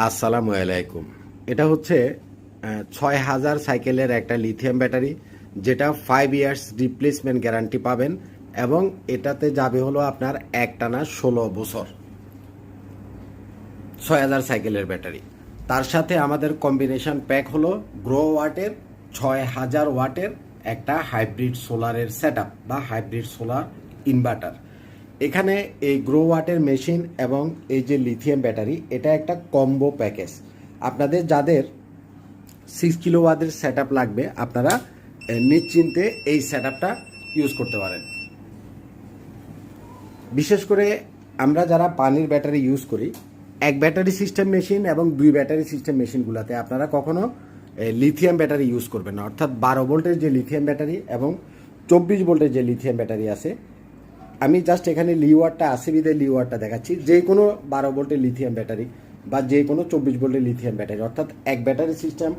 আসসালামু আলাইকুম। এটা হচ্ছে ৬,০০০ সাইকেলের একটা লিথিয়াম ব্যাটারি, যেটা 5 ইয়ার্স রিপ্লেসমেন্ট গ্যারান্টি পাবেন এবং এটাতে যাবে হলো আপনার একটানা ১৬ বছর। ৬,০০০ সাইকেলের ব্যাটারি, তার সাথে আমাদের কম্বিনেশন প্যাক হলো গ্রো ওয়াটের ৬,০০০ ওয়াটের একটা হাইব্রিড সোলারের সেট বা হাইব্রিড সোলার ইনভার্টার। এখানে এই গ্রো ওয়াটের মেশিন এবং এই যে লিথিয়াম ব্যাটারি, এটা একটা কম্বো প্যাকেজ। আপনাদের যাদের 6 কিলোওয়াটের সেট লাগবে, আপনারা নিশ্চিন্তে এই সেট ইউজ করতে পারেন। বিশেষ করে আমরা যারা পানির ব্যাটারি ইউজ করি, এক ব্যাটারি সিস্টেম মেশিন এবং 2 ব্যাটারি সিস্টেম মেশিনগুলোতে আপনারা কখনো লিথিয়াম ব্যাটারি ইউজ করবেন না। অর্থাৎ 12 ভোল্টের যে লিথিয়াম ব্যাটারি এবং 24 ভোল্টের যে লিথিয়াম ব্যাটারি আছে, আমি জাস্ট এখানে লিওয়ারটা আছে বিদে লিওয়ারটা দেখাচ্ছি। যে কোনো 12 ভোল্টের লিথিয়াম ব্যাটারি বা যে কোনো 24 ভোল্টের লিথিয়াম ব্যাটারি, অর্থাৎ এক ব্যাটারি সিস্টেম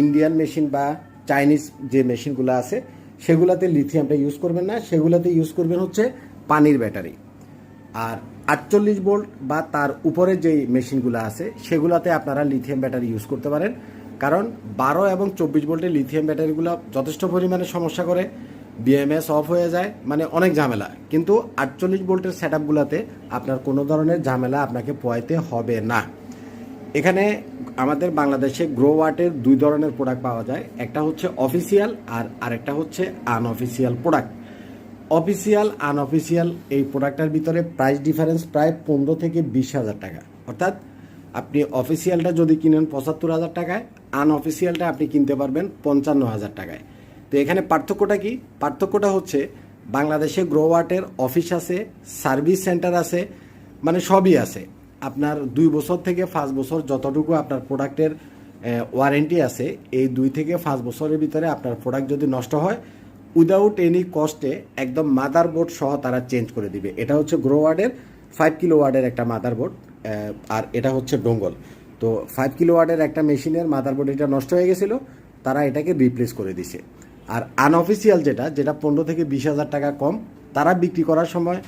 ইন্ডিয়ান মেশিন বা চাইনিজ যে মেশিনগুলো আছে সেগুলোতে লিথিয়ামটা ইউজ করবেন না, সেগুলোতে ইউজ করবেন হচ্ছে পানির ব্যাটারি। আর 48 ভোল্ট বা তার উপরে যেই মেশিনগুলো আছে সেগুলোতে আপনারা লিথিয়াম ব্যাটারি ইউজ করতে পারেন, কারণ 12 এবং 24 ভোল্টের লিথিয়াম ব্যাটারিগুলো যথেষ্ট পরিমাণে সমস্যা করে, বিএমএস অফ হয়ে যায়, মানে অনেক ঝামেলা। কিন্তু 48 ভোল্টের সেট আপগুলোতে আপনার কোনো ধরনের ঝামেলা আপনাকে পোয়াইতে হবে না। এখানে আমাদের বাংলাদেশে গ্রো ওয়াটের 2 ধরনের প্রোডাক্ট পাওয়া যায়, একটা হচ্ছে অফিসিয়াল আর আরেকটা হচ্ছে আনঅফিসিয়াল প্রোডাক্ট। অফিসিয়াল আনঅফিসিয়াল এই প্রোডাক্টের ভিতরে প্রাইস ডিফারেন্স প্রায় 15 থেকে 20,000 টাকা। অর্থাৎ আপনি অফিসিয়ালটা যদি কিনেন 75,000 টাকায়, আনঅফিসিয়ালটা আপনি কিনতে পারবেন 55,000 টাকায়। তো এখানে পার্থক্যটা কি? পার্থক্যটা হচ্ছে বাংলাদেশে গ্রো ওয়াটের অফিস আছে, সার্ভিস সেন্টার আছে, মানে সবই আছে। আপনার 2 বছর থেকে 5 বছর যতটুকু আপনার প্রোডাক্টের ওয়ারেন্টি আছে, এই 2 থেকে 5 বছরের ভিতরে আপনার প্রোডাক্ট যদি নষ্ট হয়, উইদাউট এনি কস্টে একদম মাদারবোর্ড সহ তারা চেঞ্জ করে দিবে। এটা হচ্ছে গ্রো ওয়ার্ডের 5 কিলোওয়াটের একটা মাদারবোর্ড, আর এটা হচ্ছে ডোঙ্গল। তো 5 কিলোওয়াটের একটা মেশিনের মাদারবোর্ড এটা নষ্ট হয়ে গেছিলো, তারা এটাকে রিপ্লেস করে দিছে। আর আনঅফিসিয়াল যেটা 15 থেকে 20,000 টাকা কম, তারা বিক্রি করার সময়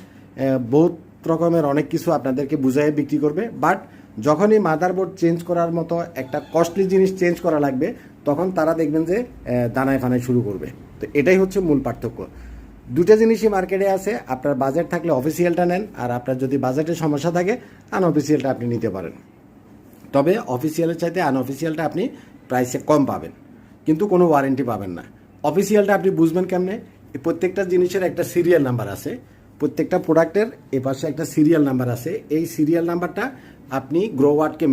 বহুত রকমের অনেক কিছু আপনাদেরকে বুঝাই বিক্রি করবে, বাট যখনই মাদারবোর্ড চেঞ্জ করার মতো একটা কস্টলি জিনিস চেঞ্জ করা লাগবে, তখন তারা দেখবেন যে দানায় ফানায় শুরু করবে। তো এটাই হচ্ছে মূল পার্থক্য। দুটো জিনিসই মার্কেটে আছে। আপনার বাজেট থাকলে অফিসিয়ালটা নেন, আর আপনার যদি বাজেটের সমস্যা থাকে আনঅফিসিয়ালটা আপনি নিতে পারেন। তবে অফিসিয়ালের চাইতে আনঅফিসিয়ালটা আপনি প্রাইসে কম পাবেন, কিন্তু কোনো ওয়ারেন্টি পাবেন না। অফিসিয়ালটা আপনি বুঝবেন কেমনে? প্রত্যেকটা জিনিসের একটা সিরিয়াল নাম্বার আছে, প্রত্যেকটা প্রোডাক্টের এপাশে একটা সিরিয়াল নাম্বার আছে। এই সিরিয়াল নাম্বারটা আপনি গ্রো ওয়ার্ডকে